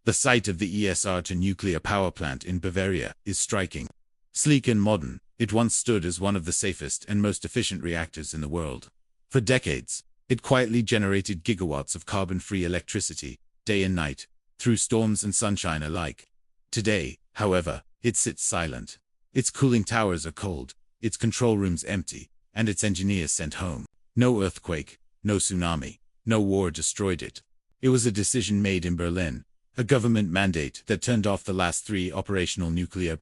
The site of the ESR2 nuclear power plant in Bavaria is striking. Sleek and modern, it once stood as one of the safest and most efficient reactors in the world. For decades, it quietly generated gigawatts of carbon-free electricity, day and night, through storms and sunshine alike. Today, however, it sits silent. Its cooling towers are cold, its control rooms empty, and its engineers sent home. No earthquake, no tsunami, no war destroyed it. It was a decision made in Berlin, a government mandate that turned off the last 3 operational nuclear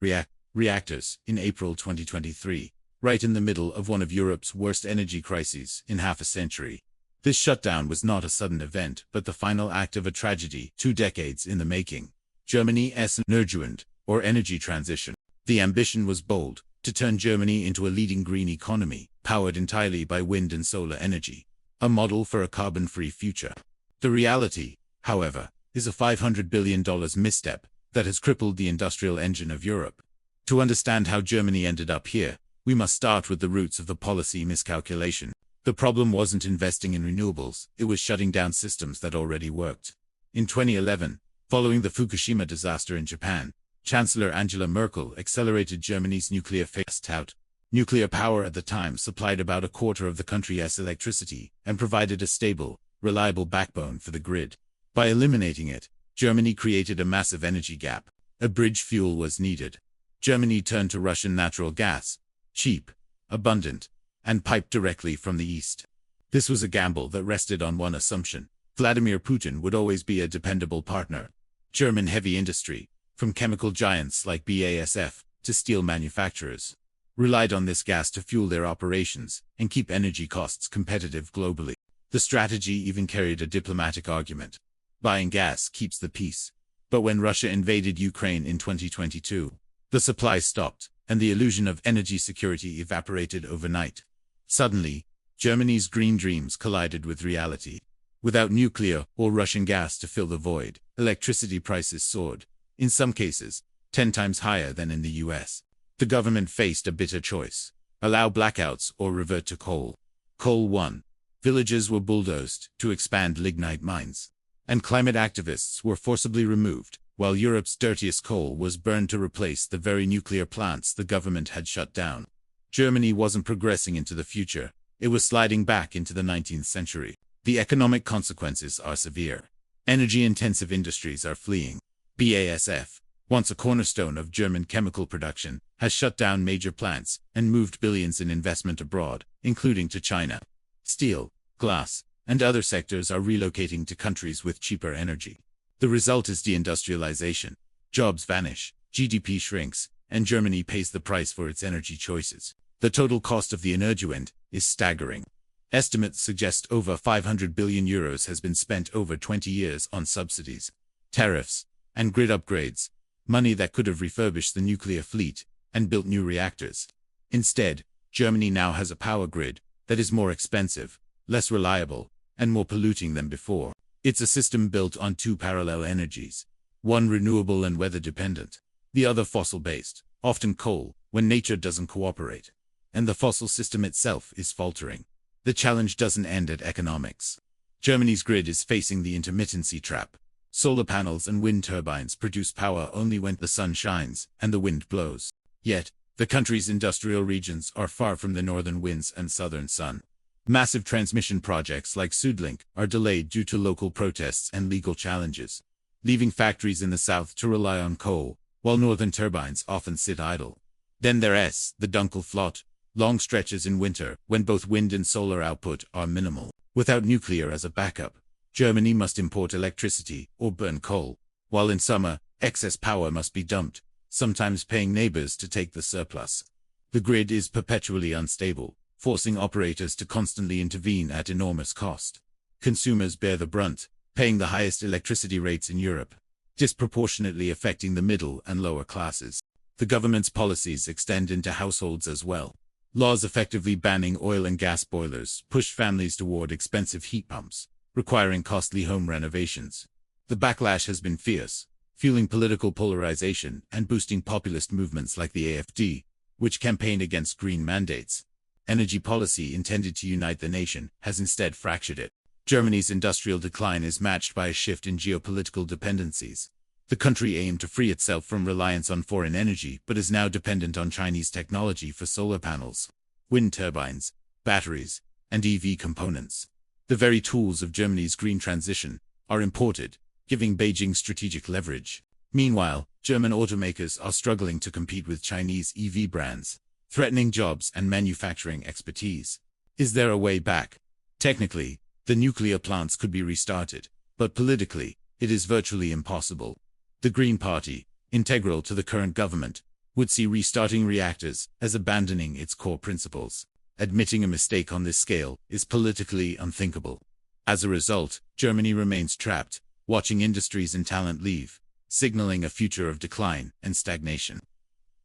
reactors in April 2023, right in the middle of one of Europe's worst energy crises in half a century. This shutdown was not a sudden event, but the final act of a tragedy 2 decades in the making. Germany's Energiewende, or energy transition. The ambition was bold, to turn Germany into a leading green economy, powered entirely by wind and solar energy, a model for a carbon-free future. The reality, however, is a $500 billion misstep that has crippled the industrial engine of Europe. To understand how Germany ended up here, we must start with the roots of the policy miscalculation. The problem wasn't investing in renewables, it was shutting down systems that already worked. In 2011, following the Fukushima disaster in Japan, Chancellor Angela Merkel accelerated Germany's nuclear phase-out. Nuclear power at the time supplied about a quarter of the country's electricity and provided a stable, reliable backbone for the grid. By eliminating it, Germany created a massive energy gap. A bridge fuel was needed. Germany turned to Russian natural gas, cheap, abundant, and piped directly from the east. This was a gamble that rested on one assumption: Vladimir Putin would always be a dependable partner. German heavy industry, from chemical giants like BASF to steel manufacturers, relied on this gas to fuel their operations and keep energy costs competitive globally. The strategy even carried a diplomatic argument. Buying gas keeps the peace. But when Russia invaded Ukraine in 2022, the supply stopped, and the illusion of energy security evaporated overnight. Suddenly, Germany's green dreams collided with reality. Without nuclear or Russian gas to fill the void, electricity prices soared, in some cases, 10 times higher than in the US. The government faced a bitter choice: allow blackouts or revert to coal. Coal won. Villages were bulldozed to expand lignite mines, and climate activists were forcibly removed, while Europe's dirtiest coal was burned to replace the very nuclear plants the government had shut down. Germany wasn't progressing into the future, it was sliding back into the 19th century. The economic consequences are severe. Energy-intensive industries are fleeing. BASF, once a cornerstone of German chemical production, has shut down major plants and moved billions in investment abroad, including to China. Steel, glass, and other sectors are relocating to countries with cheaper energy. The result is deindustrialization. Jobs vanish, GDP shrinks, and Germany pays the price for its energy choices. The total cost of the Energiewende is staggering. Estimates suggest over €500 billion has been spent over 20 years on subsidies, tariffs, and grid upgrades, money that could have refurbished the nuclear fleet and built new reactors. Instead, Germany now has a power grid that is more expensive, less reliable, and more polluting than before. It's a system built on 2 parallel energies, one renewable and weather-dependent, the other fossil-based, often coal, when nature doesn't cooperate. And the fossil system itself is faltering. The challenge doesn't end at economics. Germany's grid is facing the intermittency trap. Solar panels and wind turbines produce power only when the sun shines and the wind blows. Yet, the country's industrial regions are far from the northern winds and southern sun. Massive transmission projects like Südlink are delayed due to local protests and legal challenges, leaving factories in the south to rely on coal, while northern turbines often sit idle. Then there's the Dunkelflaute, long stretches in winter when both wind and solar output are minimal. Without nuclear as a backup, Germany must import electricity or burn coal, while in summer, excess power must be dumped, sometimes paying neighbors to take the surplus. The grid is perpetually unstable, forcing operators to constantly intervene at enormous cost. Consumers bear the brunt, paying the highest electricity rates in Europe, disproportionately affecting the middle and lower classes. The government's policies extend into households as well. Laws effectively banning oil and gas boilers push families toward expensive heat pumps, requiring costly home renovations. The backlash has been fierce, fueling political polarization and boosting populist movements like the AfD, which campaign against green mandates. Energy policy intended to unite the nation has instead fractured it. Germany's industrial decline is matched by a shift in geopolitical dependencies. The country aimed to free itself from reliance on foreign energy but is now dependent on Chinese technology for solar panels, wind turbines, batteries, and EV components. The very tools of Germany's green transition are imported, giving Beijing strategic leverage. Meanwhile, German automakers are struggling to compete with Chinese EV brands, threatening jobs and manufacturing expertise. Is there a way back? Technically, the nuclear plants could be restarted, but politically, it is virtually impossible. The Green Party, integral to the current government, would see restarting reactors as abandoning its core principles. Admitting a mistake on this scale is politically unthinkable. As a result, Germany remains trapped, watching industries and talent leave, signaling a future of decline and stagnation.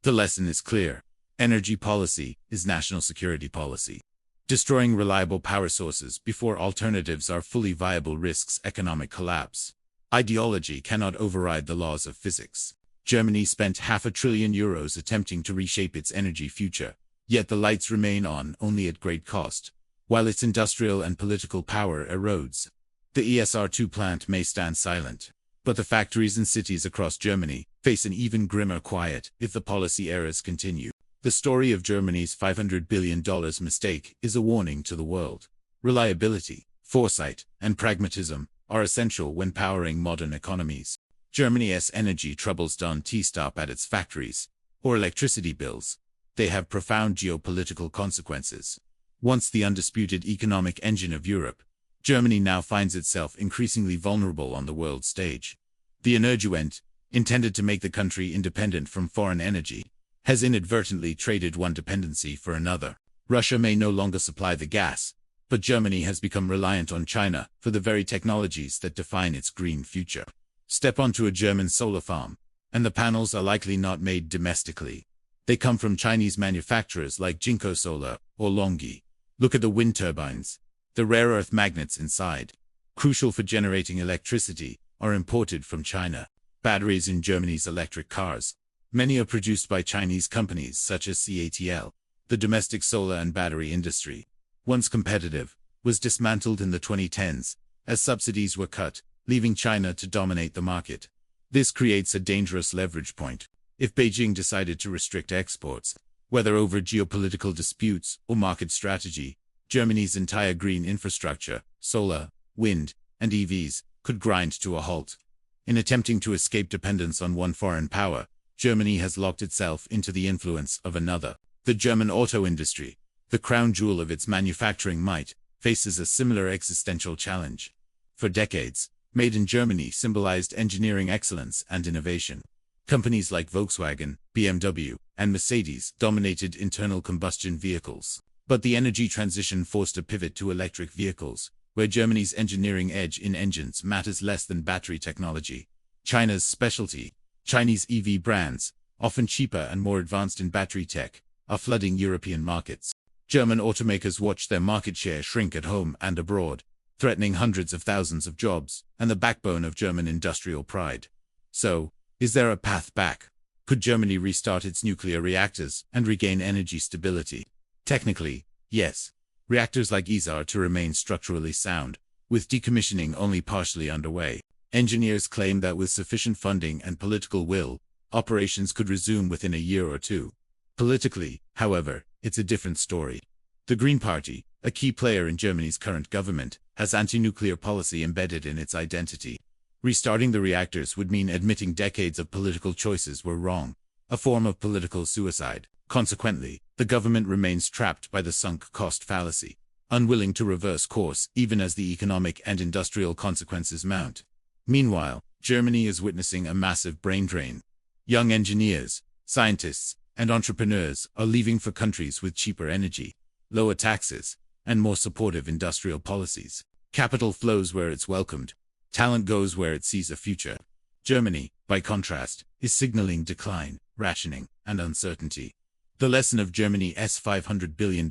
The lesson is clear. Energy policy is national security policy. Destroying reliable power sources before alternatives are fully viable risks economic collapse. Ideology cannot override the laws of physics. Germany spent €500 billion attempting to reshape its energy future, yet the lights remain on only at great cost, while its industrial and political power erodes. The ESR2 plant may stand silent, but the factories and cities across Germany face an even grimmer quiet if the policy errors continue. The story of Germany's $500 billion mistake is a warning to the world. Reliability, foresight, and pragmatism are essential when powering modern economies. Germany's energy troubles don't stop at its factories or electricity bills. They have profound geopolitical consequences. Once the undisputed economic engine of Europe, Germany now finds itself increasingly vulnerable on the world stage. The Energiewende, intended to make the country independent from foreign energy, has inadvertently traded one dependency for another. Russia may no longer supply the gas, but Germany has become reliant on China for the very technologies that define its green future. Step onto a German solar farm, and the panels are likely not made domestically. They come from Chinese manufacturers like Jinko Solar or Longi. Look at the wind turbines. The rare earth magnets inside, crucial for generating electricity, are imported from China. Batteries in Germany's electric cars. Many are produced by Chinese companies such as CATL. The domestic solar and battery industry, once competitive, was dismantled in the 2010s as subsidies were cut, leaving China to dominate the market. This creates a dangerous leverage point. If Beijing decided to restrict exports, whether over geopolitical disputes or market strategy, Germany's entire green infrastructure, solar, wind, and EVs, could grind to a halt. In attempting to escape dependence on one foreign power, Germany has locked itself into the influence of another. The German auto industry, the crown jewel of its manufacturing might, faces a similar existential challenge. For decades, Made in Germany symbolized engineering excellence and innovation. Companies like Volkswagen, BMW, and Mercedes dominated internal combustion vehicles. But the energy transition forced a pivot to electric vehicles, where Germany's engineering edge in engines matters less than battery technology. China's specialty, Chinese EV brands, often cheaper and more advanced in battery tech, are flooding European markets. German automakers watch their market share shrink at home and abroad, threatening hundreds of thousands of jobs and the backbone of German industrial pride. So, is there a path back? Could Germany restart its nuclear reactors and regain energy stability? Technically, yes. Reactors like these are to remain structurally sound, with decommissioning only partially underway. Engineers claim that with sufficient funding and political will, operations could resume within a year or two. Politically, however, it's a different story. The Green Party, a key player in Germany's current government, has anti-nuclear policy embedded in its identity. Restarting the reactors would mean admitting decades of political choices were wrong, a form of political suicide. Consequently, the government remains trapped by the sunk cost fallacy, unwilling to reverse course even as the economic and industrial consequences mount. Meanwhile, Germany is witnessing a massive brain drain. Young engineers, scientists, and entrepreneurs are leaving for countries with cheaper energy, lower taxes, and more supportive industrial policies. Capital flows where it's welcomed. Talent goes where it sees a future. Germany, by contrast, is signaling decline, rationing, and uncertainty. The lesson of Germany's $500 billion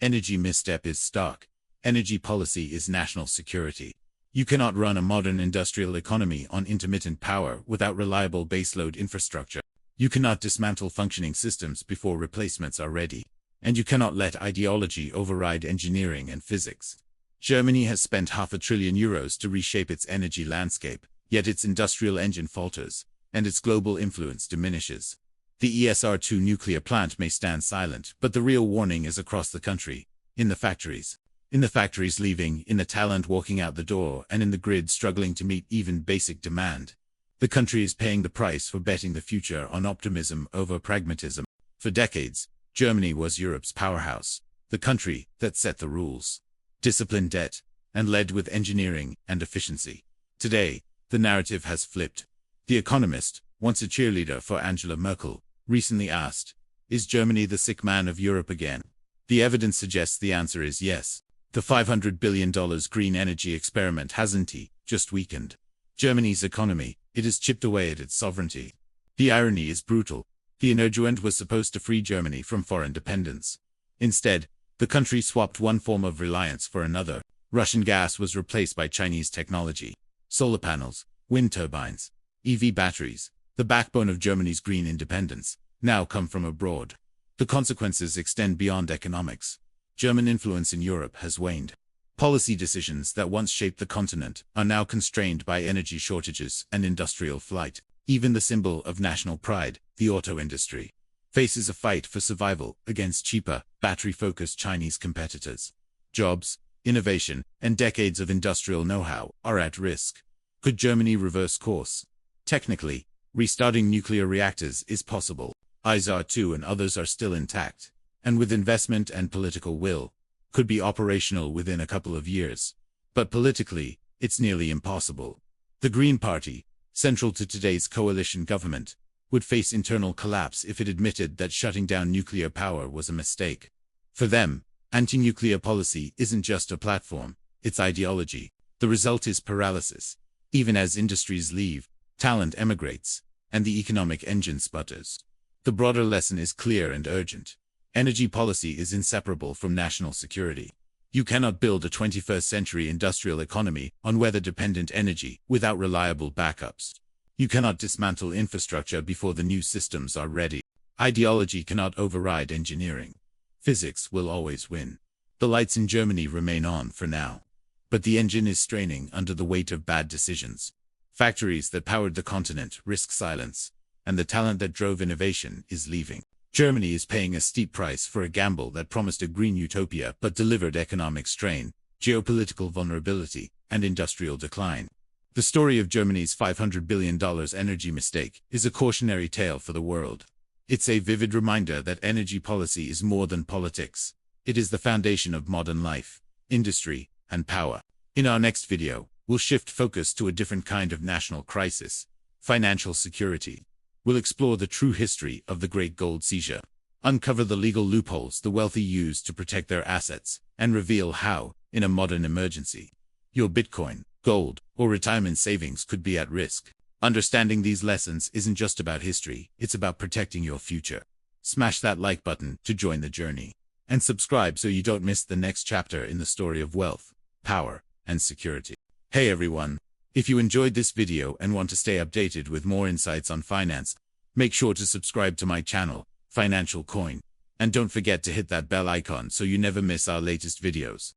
energy misstep is stark. Energy policy is national security. You cannot run a modern industrial economy on intermittent power without reliable baseload infrastructure. You cannot dismantle functioning systems before replacements are ready. And you cannot let ideology override engineering and physics. Germany has spent €500 billion to reshape its energy landscape, yet its industrial engine falters, and its global influence diminishes. The ESR2 nuclear plant may stand silent, but the real warning is across the country, in the factories. In the factories leaving, in the talent walking out the door, and in the grid struggling to meet even basic demand. The country is paying the price for betting the future on optimism over pragmatism. For decades, Germany was Europe's powerhouse, the country that set the rules, disciplined debt, and led with engineering and efficiency. Today, the narrative has flipped. The Economist, once a cheerleader for Angela Merkel, recently asked, "Is Germany the sick man of Europe again?" The evidence suggests the answer is yes. The $500 billion green energy experiment hasn't just weakened Germany's economy, it has chipped away at its sovereignty. The irony is brutal. The Energiewende was supposed to free Germany from foreign dependence. Instead, the country swapped one form of reliance for another. Russian gas was replaced by Chinese technology. Solar panels, wind turbines, EV batteries, the backbone of Germany's green independence, now come from abroad. The consequences extend beyond economics. German influence in Europe has waned. Policy decisions that once shaped the continent are now constrained by energy shortages and industrial flight. Even the symbol of national pride, the auto industry, faces a fight for survival against cheaper, battery-focused Chinese competitors. Jobs, innovation, and decades of industrial know-how are at risk. Could Germany reverse course? Technically, restarting nuclear reactors is possible. ISAR-2 and others are still intact, and with investment and political will, could be operational within a couple of years. But politically, it's nearly impossible. The Green Party, central to today's coalition government, would face internal collapse if it admitted that shutting down nuclear power was a mistake. For them, anti-nuclear policy isn't just a platform, it's ideology. The result is paralysis. Even as industries leave, talent emigrates, and the economic engine sputters. The broader lesson is clear and urgent. Energy policy is inseparable from national security. You cannot build a 21st century industrial economy on weather-dependent energy without reliable backups. You cannot dismantle infrastructure before the new systems are ready. Ideology cannot override engineering. Physics will always win. The lights in Germany remain on for now, but the engine is straining under the weight of bad decisions. Factories that powered the continent risk silence, and the talent that drove innovation is leaving. Germany is paying a steep price for a gamble that promised a green utopia but delivered economic strain, geopolitical vulnerability, and industrial decline. The story of Germany's $500 billion energy mistake is a cautionary tale for the world. It's a vivid reminder that energy policy is more than politics. It is the foundation of modern life, industry, and power. In our next video, we'll shift focus to a different kind of national crisis: financial security. We'll explore the true history of the Great Gold Seizure, uncover the legal loopholes the wealthy use to protect their assets, and reveal how, in a modern emergency, your Bitcoin, gold, or retirement savings could be at risk. Understanding these lessons isn't just about history, it's about protecting your future. Smash that like button to join the journey, and subscribe so you don't miss the next chapter in the story of wealth, power, and security. Hey everyone! If you enjoyed this video and want to stay updated with more insights on finance, make sure to subscribe to my channel, Financial Coin, and don't forget to hit that bell icon so you never miss our latest videos.